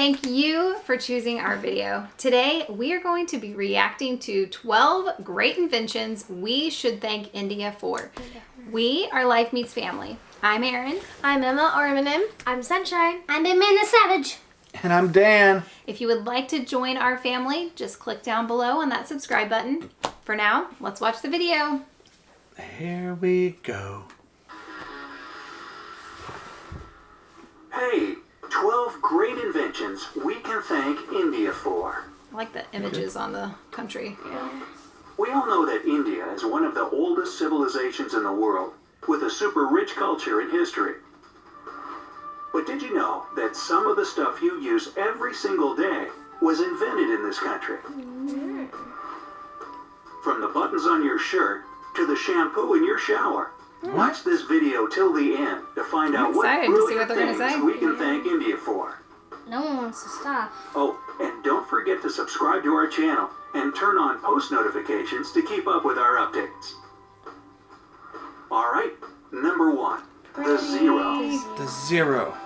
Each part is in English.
Thank you for choosing our video. Today, we are going to be reacting to 12 great inventions we should thank India for. We are Life Meets Family. I'm Erin. I'm Emma or Eminem. I'm Sunshine. I'm Amanda Savage. And I'm Dan. If you would like to join our family, just click down below on that subscribe button. For now, let's watch the video. Here we go. Hey, 12 great inventions we can thank India for. I like the images on the country. We all know that India is one of the oldest civilizations in the world, with a super rich culture and history. But did you know that some of the stuff you use every single day was invented in this country? From the buttons on your shirt to the shampoo in your shower. Watch this video till the end to find out what brilliant things we can thank India for. No one wants to stop. Oh, and don't forget to subscribe to our channel and turn on post notifications to keep up with our updates. Alright, number 1, the zero. The zero.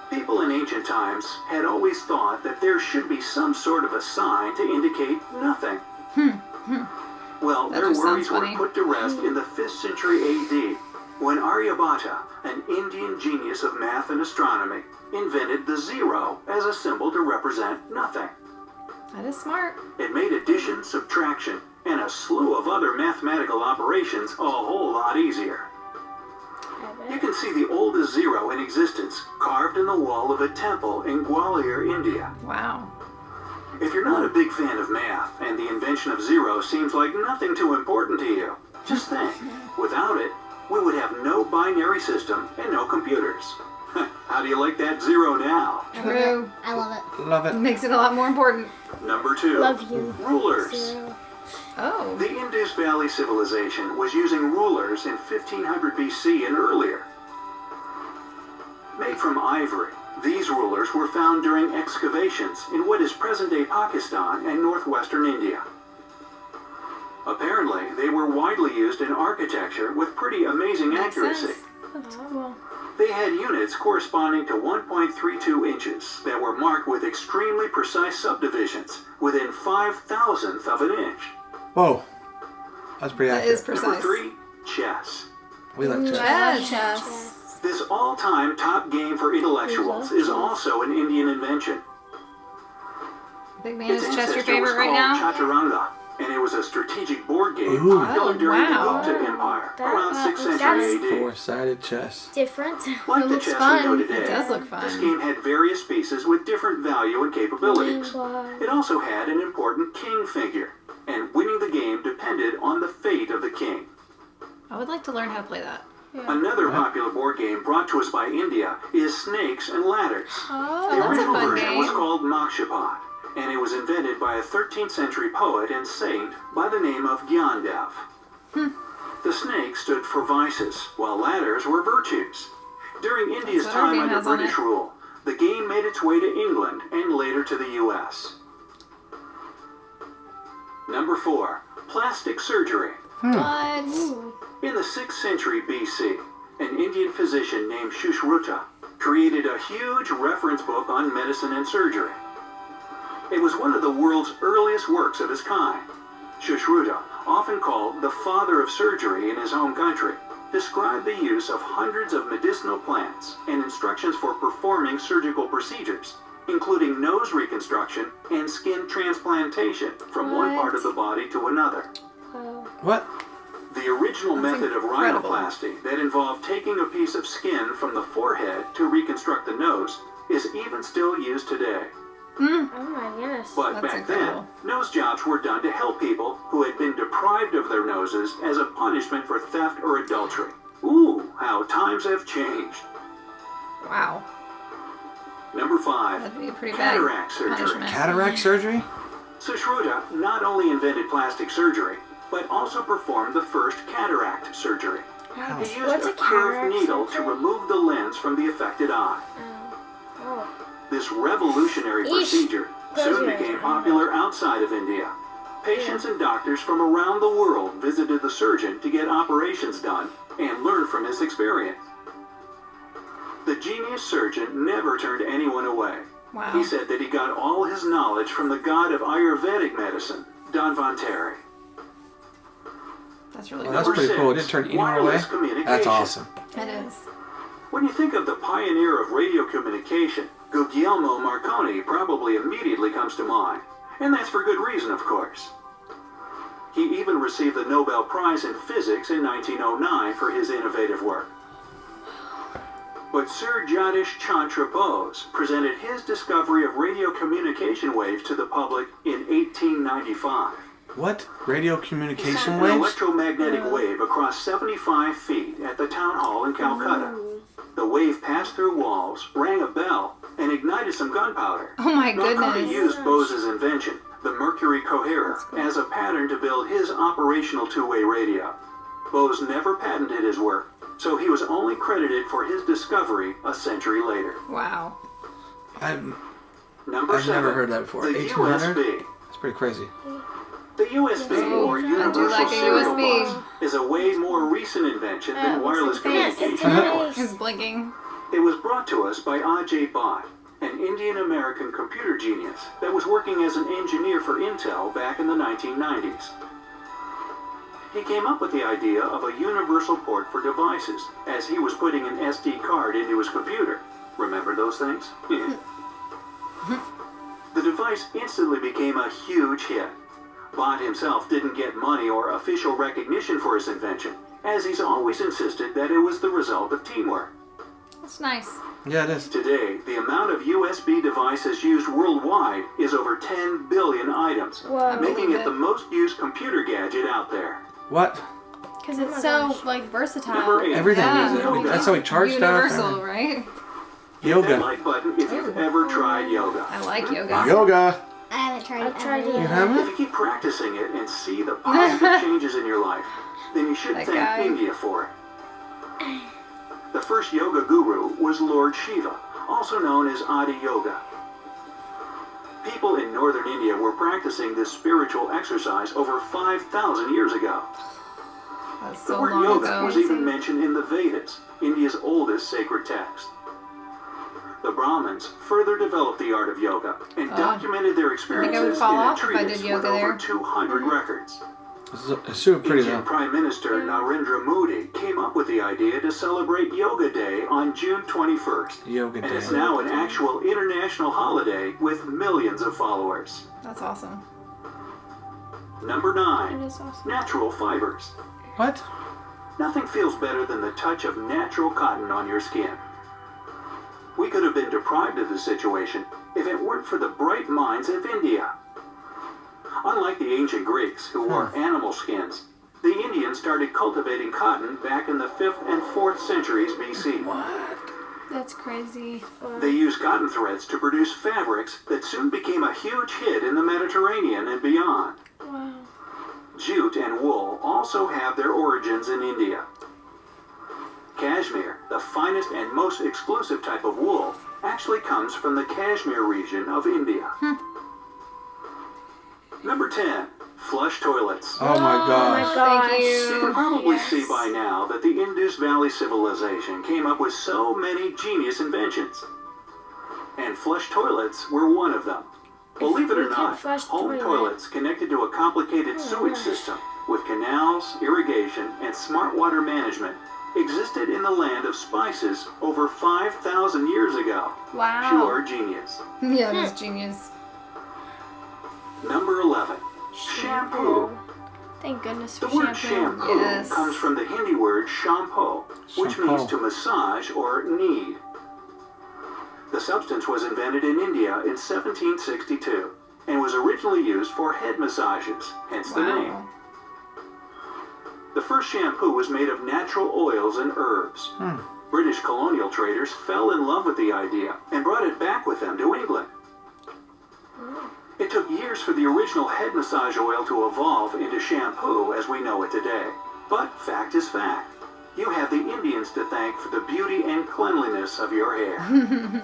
People in ancient times had always thought that there should be some sort of a sign to indicate nothing. Well, their worries were put to rest in the 5th century AD, when Aryabhata, an Indian genius of math and astronomy, invented the zero as a symbol to represent nothing. That is smart. It made addition, subtraction, and a slew of other mathematical operations a whole lot easier. You can see the oldest zero in existence carved in the wall of a temple in Gwalior, India. Wow. If you're not a big fan of math and the invention of zero seems like nothing too important to you, just think, without it, we would have no binary system and no computers. How do you like that zero now? True. I love it. Love it. Makes it a lot more important. Number 2, Love you. rulers. Zero. Oh. The Indus Valley civilization was using rulers in 1500 BC and earlier. Made from ivory, these rulers were found during excavations in what is present-day Pakistan and northwestern India. Apparently, they were widely used in architecture with pretty amazing accuracy. That's cool. They had units corresponding to 1.32 inches that were marked with extremely precise subdivisions within 5,000th of an inch. Whoa. That's pretty That accurate. is precise. Number 3, chess. We like chess. Chess. This all-time top game for intellectuals is also an Indian invention. Big man, is Its chess your ancestor was favorite right called now? Chaturanga, and it was a strategic board game Ooh. popular during wow. the Gupta Empire around 6th century AD. Four-sided chess. Different. Like It the looks chess fun. we know today, It does look fun. this game had various pieces with different value and capabilities. It also had an important king figure, and winning the game depended on the fate of the king. I would like to learn how to play that. Another popular board game brought to us by India is Snakes and Ladders. Oh, The that's a original fun version was game. called Mokshapat, and it was invented by a 13th century poet and saint by the name of Gyandev. The snake stood for vices, while ladders were virtues. During India's what our time game under has on British it. rule, the game made its way to England and later to the US. Number 4, plastic surgery. What? In the 6th century BC, an Indian physician named Sushruta created a huge reference book on medicine and surgery. It was one of the world's earliest works of its kind. Sushruta, often called the father of surgery in his home country, described the use of hundreds of medicinal plants and instructions for performing surgical procedures, including nose reconstruction and skin transplantation from one part of the body to another. What? The original That's method of incredible. rhinoplasty that involved taking a piece of skin from the forehead to reconstruct the nose is even still used today. Oh my goodness. But That's back incredible. then, nose jobs were done to help people who had been deprived of their noses as a punishment for theft or adultery. Ooh, how times have changed. Wow. Number 5, That'd be a pretty bad cataract surgery. punishment. Cataract surgery? Sushruta not only invented plastic surgery, but also performed the first cataract surgery. Wow. He used What's a a curved cataract needle to surgery? remove the lens from the affected eye. Oh. This revolutionary Eesh. procedure Close soon your eyes. became popular outside of India. Patients and doctors from around the world visited the surgeon to get operations done and learn from his experience. The genius surgeon never turned anyone away. Wow. He said that he got all his knowledge from the god of Ayurvedic medicine, Dhanvantari. That's really Well, cool. that's pretty cool. It didn't turn anyone away. Wireless communication. That's awesome. It is. When you think of the pioneer of radio communication, Guglielmo Marconi probably immediately comes to mind. And that's for good reason, of course. He even received the Nobel Prize in Physics in 1909 for his innovative work. But Sir Jagdish Chandra Bose presented his discovery of radio communication waves to the public in 1895. What? Radio He communication sent an waves? electromagnetic wave across 75 feet at the town hall in Calcutta. The wave passed through walls, rang a bell, and ignited some gunpowder. Oh my Marconi goodness. used Bose's invention, the mercury coherer, as a pattern to build his operational two-way radio. Bose never patented his work, so he was only credited for his discovery a century later. Wow. I've Number 7. never heard that before. The 1800? USB. That's pretty crazy. The USB, or I do Universal like a Serial USB. Bus, is a way more recent invention than wireless Yes, communication, of course. It's blinking. It was brought to us by Ajay Bhatt, an Indian-American computer genius that was working as an engineer for Intel back in the 1990s. He came up with the idea of a universal port for devices as he was putting an SD card into his computer. Remember those things? Yeah. The device instantly became a huge hit. Bhatt himself didn't get money or official recognition for his invention, as he's always insisted that it was the result of teamwork. That's nice. Yeah, it is. Today, the amount of USB devices used worldwide is over 10 billion items, Whoa. making believe it it. the most used computer gadget out there. What? Because Oh it's my so gosh. like versatile. Number 8. Everything Yeah. is it. I mean, that's how we charge Universal, stuff. right? Hit that Yoga. like button if you've ever tried yoga. I like yoga. Yoga. I haven't tried it. I've tried You it. haven't? If you keep practicing it and see the positive changes in your life, then you should That thank guy. India for it. The first yoga guru was Lord Shiva, also known as Adi Yoga. People in northern India were practicing this spiritual exercise over 5,000 years ago. That's The so word long yoga ago. was even mentioned in the Vedas, India's oldest sacred text. The Brahmins further developed the art of yoga and documented their experiences fall in a off if I did treatise with yoga over there. 200 records. It's super pretty Indian though. Prime Minister Narendra Modi came up with the idea to celebrate Yoga Day on June 21st. Yoga And it's day. now an actual international holiday with millions of followers. That's awesome. Number 9. That is awesome. Natural fibers. What? Nothing feels better than the touch of natural cotton on your skin. We could have been deprived of this situation if it weren't for the bright minds of India. Unlike the ancient Greeks, who wore animal skins, the Indians started cultivating cotton back in the 5th and 4th centuries BC. That's crazy. They used cotton threads to produce fabrics that soon became a huge hit in the Mediterranean and beyond. Wow. Jute and wool also have their origins in India. Cashmere, the finest and most exclusive type of wool, actually comes from the Kashmir region of India. Number 10. Flush toilets. Oh my Oh gosh. my gosh. Thank You can you. probably see by now that the Indus Valley civilization came up with so many genius inventions. And flush toilets were one of them. Believe it we or can't not, flush home toilet. toilets connected to a complicated sewage system with canals, irrigation, and smart water management existed in the land of spices over 5,000 years ago. Wow. Pure genius. Yeah, that's genius. Number 11. Shampoo. Thank goodness The for word shampoo. shampoo Yes. comes from the Hindi word shampoo, which Shampoo. means to massage or knead. The substance was invented in India in 1762 and was originally used for head massages, hence the name. Wow. The first shampoo was made of natural oils and herbs. British colonial traders fell in love with the idea and brought it back with them to England. It took years for the original head massage oil to evolve into shampoo as we know it today. But fact is fact. You have the Indians to thank for the beauty and cleanliness of your hair.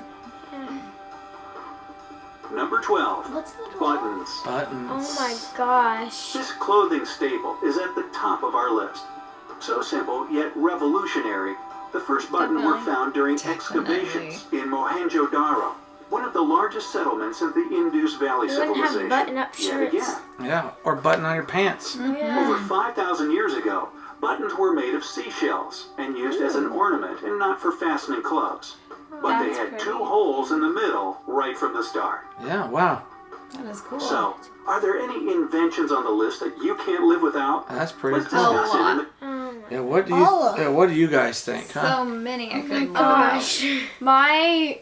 Number 12. What's the Buttons. Buttons. Oh my gosh. This clothing staple is at the top of our list. So simple, yet revolutionary, The first button were found during excavations in Mohenjo-Daro, one of the largest settlements of the Indus Valley We wouldn't have civilization. button-up Yet shirts. again, Yeah, or button on your pants. over 5,000 years ago, buttons were made of seashells and used as an ornament and not for fastening clubs. But they That's had pretty. 2 holes in the middle right from the start. Yeah, wow. That is cool. So, are there any inventions on the list that you can't live without? That's pretty Let's cool. discuss it in the Yeah, what do All you what do you guys think, huh? So many I couldn't live Gosh. My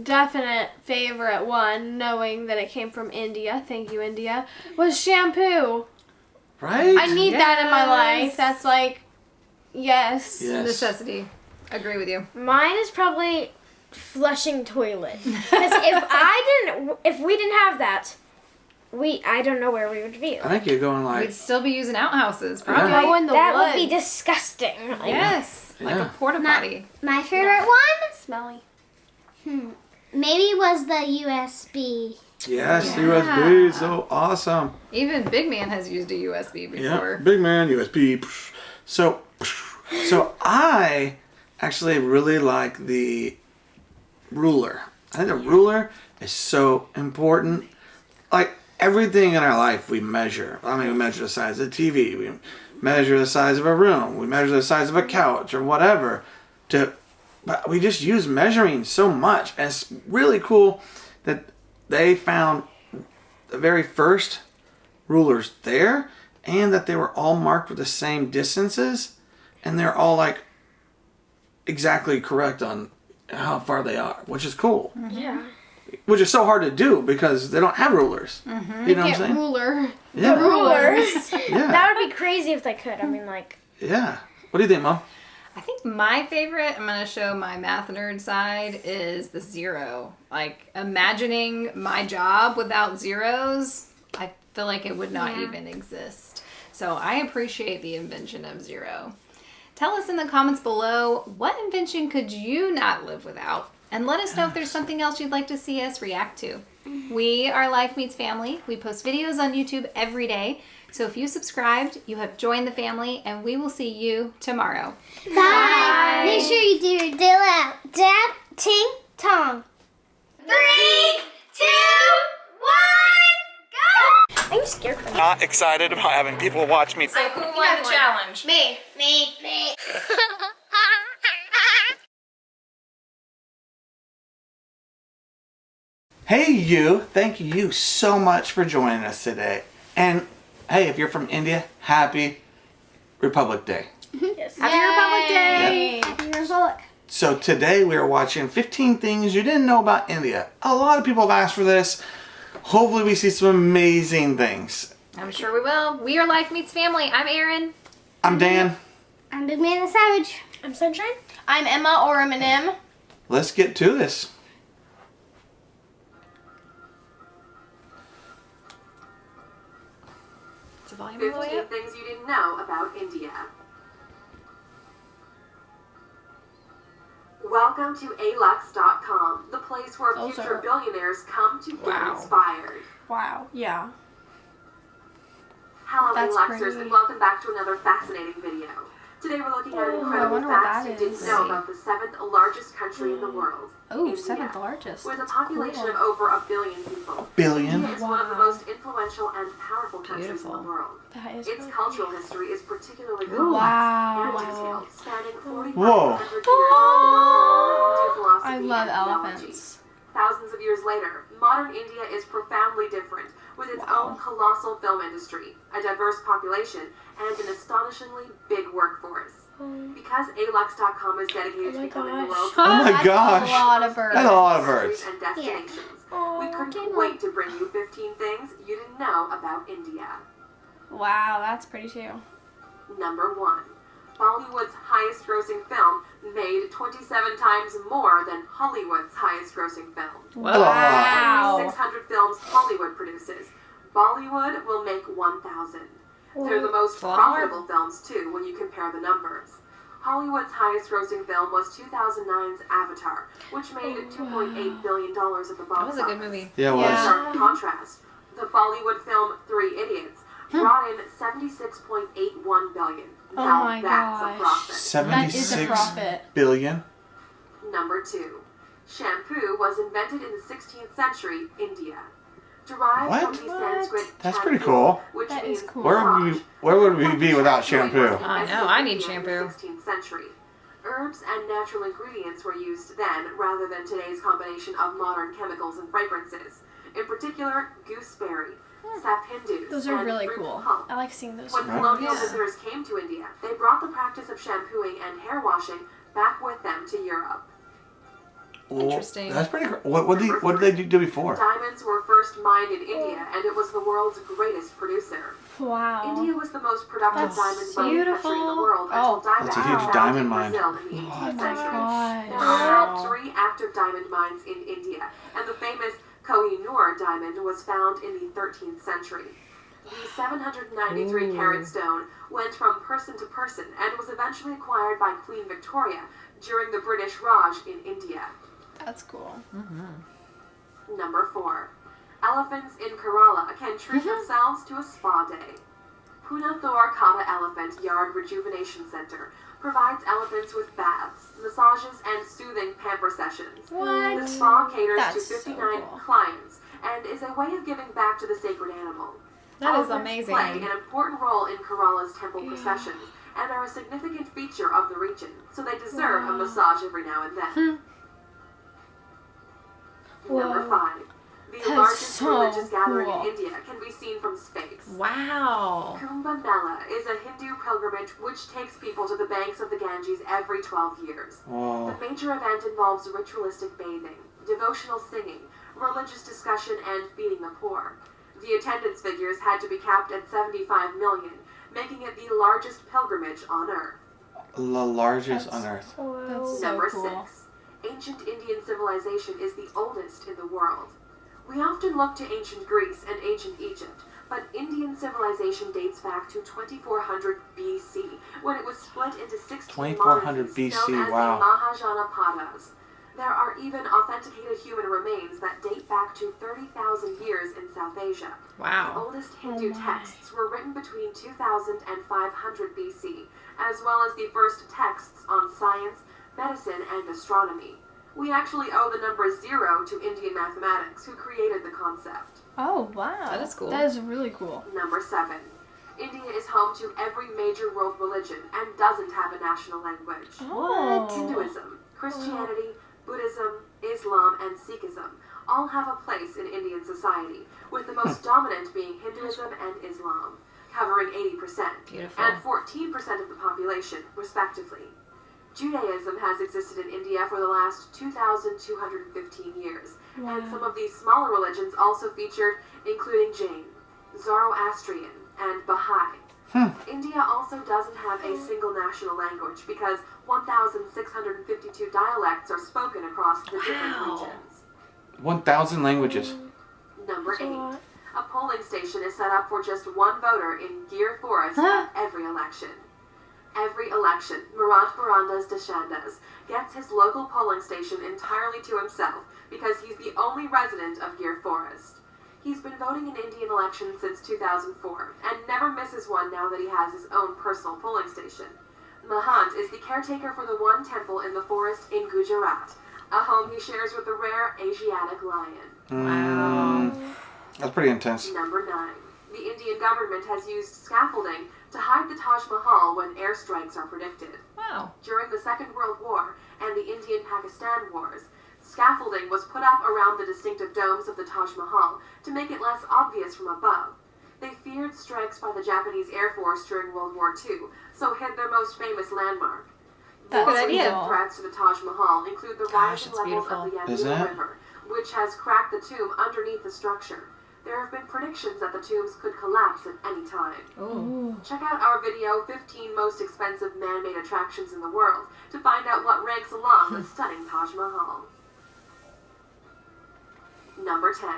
definite favorite one, knowing that it came from India, thank you India, was shampoo. Right? I need that in my Yes. life. That's like, yes. Yes. Necessity. Agree with you. Mine is probably flushing toilet. Because if we didn't have that, I don't know where we would be. I think you're going like We'd still be using outhouses, Yeah. probably. Go in the That woods. would be disgusting. Like, Yes. Like Yeah. a porta potty. My favorite one Smelly. maybe was the USB. yes, Yeah. USB, so awesome. Even Big Man has used a USB Yeah, before. big man USB. So I actually really like the ruler. I think the ruler is so important. Like everything in our life, we measure. I mean, we measure the size of the TV. We measure the size of a room. We measure the size of a couch or whatever. But we just use measuring so much. And it's really cool that they found the very first rulers there, and that they were all marked with the same distances, and they're all like exactly correct on how far they are, which is cool. Yeah. Which is so hard to do because they don't have rulers. You know what I'm Get saying? ruler. Yeah. Rulers. Yeah. That would be crazy if they could. I mean, like, Yeah. What do you think, Mom? I think my favorite, I'm going to show my math nerd side, is the zero. Like, imagining my job without zeros, I feel like it would not even exist. So I appreciate the invention of zero. Tell us in the comments below, what invention could you not live without? And let us know if there's something else you'd like to see us react to. We are Life Meets Family. We post videos on YouTube every day. So if you subscribed, you have joined the family, and we will see you tomorrow. Bye. Make sure you do your dill out. Dab, ting, tong. 3, 2, 1, go! I'm scared for Not excited about having people watch me. So who won the challenge? Me. Me. Hey you, thank you so much for joining us today. And hey, if you're from India, happy Republic Day. Yes. Happy Republic Day! Happy Republic. So today we are watching 15 things you didn't know about India. A lot of people have asked for this. Hopefully we see some amazing things. I'm sure we will. We are Life Meets Family. I'm Erin. I'm Dan. I'm Big Man the Savage. I'm Sunshine. I'm Emma or Eminem. Let's get to this. Is the volume all the way 15 up? things you didn't know about India. Welcome to alux.com, the place where Those future are- billionaires come to get Wow. inspired. Wow. Yeah. Hello, That's Aluxers, pretty. and welcome back to another fascinating video. Today we're looking at Oh, I incredible wonder what facts that you didn't is. know about the 7th largest country in the world. Oh, India. 7th largest. With a That's population cool. of over 1 billion people. Billion. India is one of the Wow. most influential and powerful countries Beautiful. in the world. That is Its really cultural history is particularly Ooh. complex Wow. and detailed, spanning 4,500 Whoa. years of Hindu philosophy I love and theology. elephants. Thousands of years later, modern India is profoundly different, with its Wow. own colossal film industry, a diverse population, and an astonishingly big workforce. Because alux.com is dedicated to becoming the world's Oh my That's gosh. a lot of birds. That's a lot of birds. and destinations. Oh, We couldn't wait to bring you 15 things you didn't know about India. Wow, that's pretty too. Number 1. Bollywood's highest grossing film made 27 times more than Hollywood's highest grossing film. Wow. Every 600 films Hollywood produces, Bollywood will make 1,000. They're the most Wow. profitable films, too, when you compare the numbers. Hollywood's highest grossing film was 2009's Avatar, which made $2.8 billion at the box That was a good office. movie. Yeah, it was. In stark contrast, the Bollywood film 3 Idiots brought in $76.81 billion, Oh Now my that's a gosh. profit. 76 profit. billion. Number 2. Shampoo was invented in the 16th century, India. Derived What? from the Sanskrit That's chanpu, pretty cool. which That is means cool. massage. Where would we be without shampoo? I know, I need In shampoo. the 16th century. Herbs and natural ingredients were used then, rather than today's combination of modern chemicals and fragrances. In particular, gooseberry, sap hindus, Those are and really fruit cool. pulp. I like seeing those. When Right. colonial Yeah. visitors came to India, they brought the practice of shampooing and hair washing back with them to Europe. Interesting. That's pretty cool. What did they do before? Diamonds were first mined in India, and it was the world's greatest producer. Wow. India was the most productive That's diamond mining country in the beautiful. world Oh, until diamonds that's a were huge found diamond in mine. Brazil in the Oh 18th my century. gosh. There are now 3 active diamond mines in India, and the famous Koh-i-Noor diamond was found in the 13th century. The 793-carat stone went from person to person and was eventually acquired by Queen Victoria during the British Raj in India. That's cool. Number 4. Elephants in Kerala can treat themselves to a spa day. Punathur Kata Elephant Yard Rejuvenation Center provides elephants with baths, massages, and soothing pamper sessions. The spa caters That's to so 59 cool. clients and is a way of giving back to the sacred animal. That is Elephants amazing. play an important role in Kerala's temple processions and are a significant feature of the region, so they deserve a massage every now and then. Number 5. The That's largest so religious gathering cool. in India can be seen from space. Wow. Kumbh Mela is a Hindu pilgrimage which takes people to the banks of the Ganges every 12 years. Whoa. The major event involves ritualistic bathing, devotional singing, religious discussion, and feeding the poor. The attendance figures had to be capped at 75 million, making it the largest pilgrimage on Earth. The largest on Earth. That's so Number cool. 6. Ancient Indian civilization is the oldest in the world. We often look to ancient Greece and ancient Egypt, but Indian civilization dates back to 2400 BC, when it was split into 16 2400 monarchies BC, known as wow. the Mahajanapadas. There are even authenticated human remains that date back to 30,000 years in South Asia. The Wow. oldest Hindu my. texts were written between 2000 and 500 BC, as well as the first texts on science, medicine, and astronomy. We actually owe the number 0 to Indian mathematics, who created the concept. Oh, wow. That is cool. That is really cool. Number 7. India is home to every major world religion and doesn't have a national language. Oh. Hinduism, Christianity, Buddhism, Islam, and Sikhism all have a place in Indian society, with the most dominant being Hinduism and Islam, covering 80% Beautiful. and 14% of the population, respectively. Judaism has existed in India for the last 2,215 years, and some of these smaller religions also featured, including Jain, Zoroastrian, and Baha'i. India also doesn't have a single national language because 1,652 dialects are spoken across the different Wow. regions. 1,000 languages. Number 8. A polling station is set up for just one voter in Gir Forest at every election. Every election, Murat Barandas Deshandas gets his local polling station entirely to himself because he's the only resident of Gir Forest. He's been voting in Indian elections since 2004 and never misses one now that he has his own personal polling station. Mahant is the caretaker for the one temple in the forest in Gujarat, a home he shares with the rare Asiatic lion. Wow. That's pretty intense. Number 9. The Indian government has used scaffolding to hide the Taj Mahal when airstrikes are predicted. Wow. During the Second World War and the Indian-Pakistan Wars, scaffolding was put up around the distinctive domes of the Taj Mahal to make it less obvious from above. They feared strikes by the Japanese Air Force during World War II, so hid their most famous landmark. That's More a good idea. recent threats to the Taj Mahal include the Gosh, rising it's levels beautiful. of the Isn't Yamuna it? River, which has cracked the tomb underneath the structure. There have been predictions that the tombs could collapse at any time. Ooh. Check out our video, 15 Most Expensive Man-Made Attractions in the World, to find out what ranks along the stunning Taj Mahal. Number 10.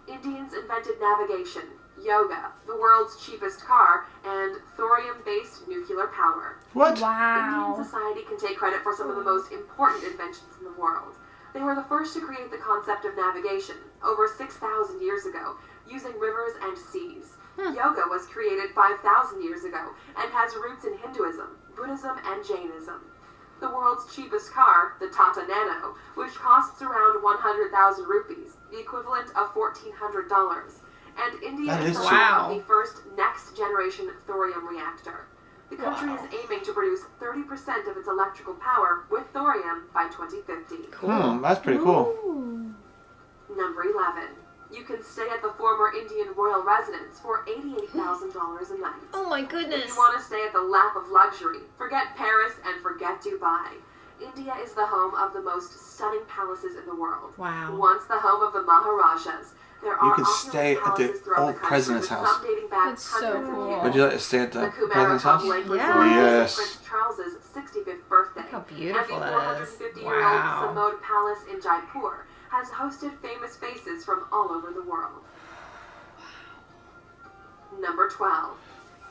Indians invented navigation, yoga, the world's cheapest car, and thorium-based nuclear power. What? Wow. Indian society can take credit for some of the most important inventions in the world. They were the first to create the concept of navigation over 6,000 years ago, using rivers and seas. Yoga was created 5,000 years ago and has roots in Hinduism, Buddhism, and Jainism. The world's cheapest car, the Tata Nano, which costs around 100,000 rupees, the equivalent of $1,400. And India That is is the cheap. home of the first next-generation thorium reactor. The country is aiming to produce 30% of its electrical power with thorium by 2050. That's pretty cool. Number 11. You can stay at the former Indian royal residence for $88,000 a night. Oh my If goodness. you want to stay at the lap of luxury, forget Paris and forget Dubai. India is the home of the most stunning palaces in the world. Wow. Once the home of the Maharajas, there are can opulent stay at the palaces throughout old country president's with house. some dating back That's so hundreds of cool. years. Would you like to stay at the The Kumara president's house? Lake Resort Yeah. is Prince Charles's 65th birthday. How beautiful and the that is. 450-year-old Wow. Samod Palace in Jaipur has hosted famous faces from all over the world. Number 12.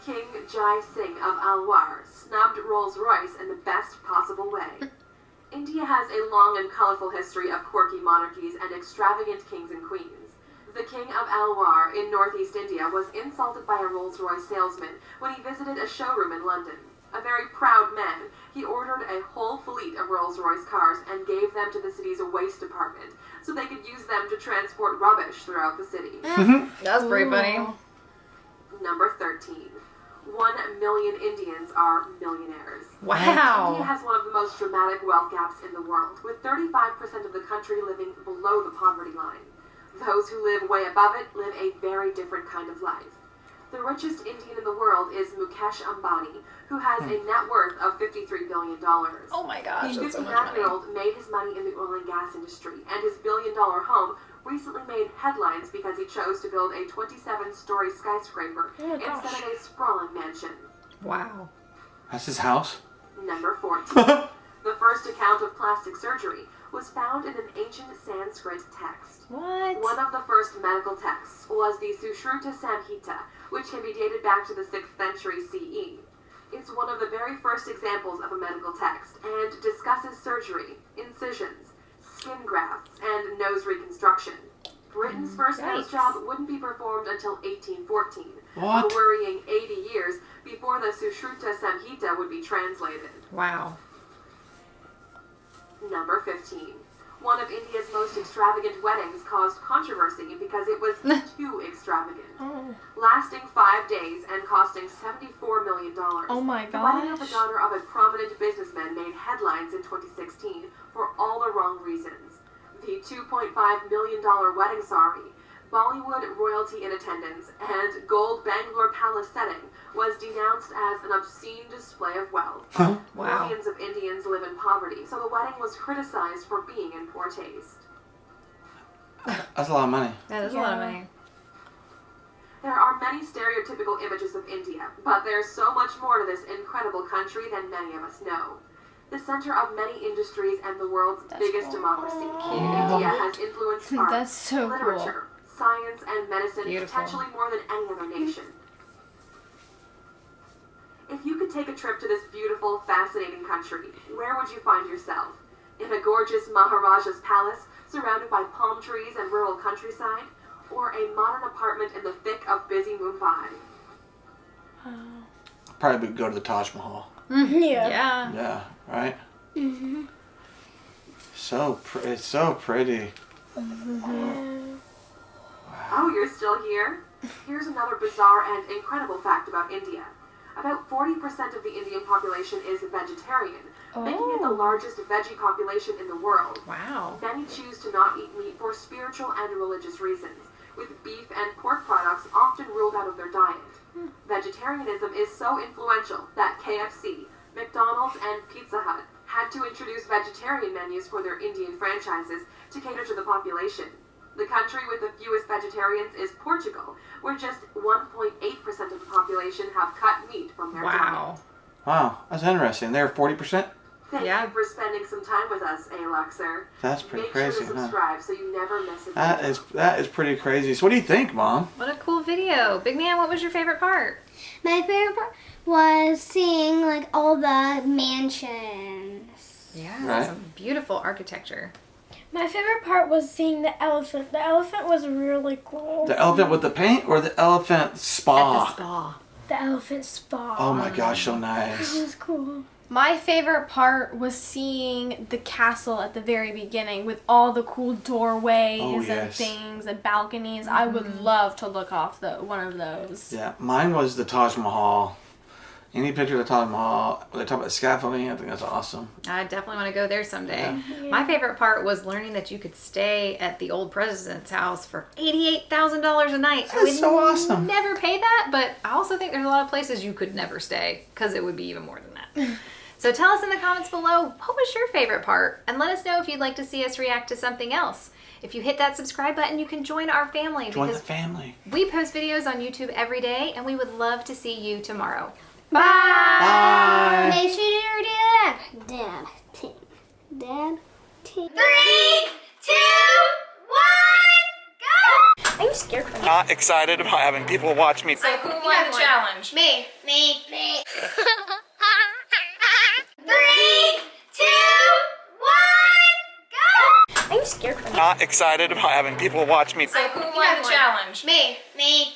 King Jai Singh of Alwar snubbed Rolls-Royce in the best possible way. India has a long and colorful history of quirky monarchies and extravagant kings and queens. The King of Alwar in northeast India was insulted by a Rolls-Royce salesman when he visited a showroom in London. A very proud man, he ordered a whole fleet of Rolls-Royce cars and gave them to the city's waste department so they could use them to transport rubbish throughout the city. That's pretty funny. Number 13. 1 million Indians are millionaires. India Wow. has one of the most dramatic wealth gaps in the world, with 35% of the country living below the poverty line. Those who live way above it live a very different kind of life. The richest Indian in the world is Mukesh Ambani, who has a net worth of $53 billion. Oh my gosh, The that's so much money. 59-year-old made his money in the oil and gas industry, and his billion-dollar home recently made headlines because he chose to build a 27-story skyscraper instead of a sprawling mansion. Wow. That's his house? Number 14. The first account of plastic surgery was found in an ancient Sanskrit text. What? One of the first medical texts was the Sushruta Samhita, which can be dated back to the 6th century CE. It's one of the very first examples of a medical text and discusses surgery, incisions, skin grafts, and nose reconstruction. Britain's first nose Yikes. job wouldn't be performed until 1814, What? a worrying 80 years before the Sushruta Samhita would be translated. Wow. Number 15. One of India's most extravagant weddings caused controversy because it was too extravagant. Lasting 5 days and costing $74 million. Oh my The wedding of the gosh. daughter of a prominent businessman made headlines in 2016 for all the wrong reasons. The $2.5 million wedding sari, Bollywood royalty in attendance, and gold Bangalore Palace setting was denounced as an obscene display of wealth. Wow. Millions of Indians live in poverty, so the wedding was criticized for being in poor taste. That's a lot of money. That is a lot of money. There are many stereotypical images of India, but there's so much more to this incredible country than many of us know. The center of many industries and the world's biggest democracy, India has influenced art, That's so cool. literature, science, and medicine Beautiful. potentially more than any other nation. If you could take a trip to this beautiful, fascinating country, where would you find yourself? In a gorgeous Maharaja's palace, surrounded by palm trees and rural countryside? Or a modern apartment in the thick of busy Mumbai? Probably would go to the Taj Mahal. Yeah. Yeah, right? It's so pretty. Oh, you're still here? Here's another bizarre and incredible fact about India. About 40% of the Indian population is vegetarian, making it the largest veggie population in the world. Wow. Many choose to not eat meat for spiritual and religious reasons, with beef and pork products often ruled out of their diet. Vegetarianism is so influential that KFC, McDonald's, and Pizza Hut had to introduce vegetarian menus for their Indian franchises to cater to the population. The country with the fewest vegetarians is Portugal, where just 1.8% of the population have cut meat from their diet. Wow. Wow, that's interesting. They're 40%? Thank Yeah. you for spending some time with us, Aluxer. That's pretty Make crazy, sure to huh? subscribe so you never miss a That video. is pretty crazy. So what do you think, Mom? What a cool video. Big man, what was your favorite part? My favorite part was seeing like all the mansions. Yeah, Right. some beautiful architecture. My favorite part was seeing the elephant. The elephant was really cool. The elephant with the paint or the elephant spa? At the spa. The elephant spa. Oh my gosh, so It nice. was cool. My favorite part was seeing the castle at the very beginning with all the cool doorways Oh, and yes. things and balconies. I would love to look off one of those. Yeah, mine was the Taj Mahal. Any picture of the Taj Mahal, they talk about scaffolding, I think that's awesome. I definitely want to go there someday. My favorite part was learning that you could stay at the old president's house for $88,000 a night. I would That's so awesome. never pay that, but I also think there's a lot of places you could never stay because it would be even more than that. So tell us in the comments below, what was your favorite part? And let us know if you'd like to see us react to something else. If you hit that subscribe button, you can join our family Join the because family. we post videos on YouTube every day and we would love to see you tomorrow. Bye. Make sure you do that. Dad, ting. Dad, ting. 3, 2, 1, go! I'm scared for Not excited about having people watch me. So who won the challenge? Me. Me. 3, 2, 1, go! I'm scared for Not excited about having people watch me. So who won the challenge? Me. Me.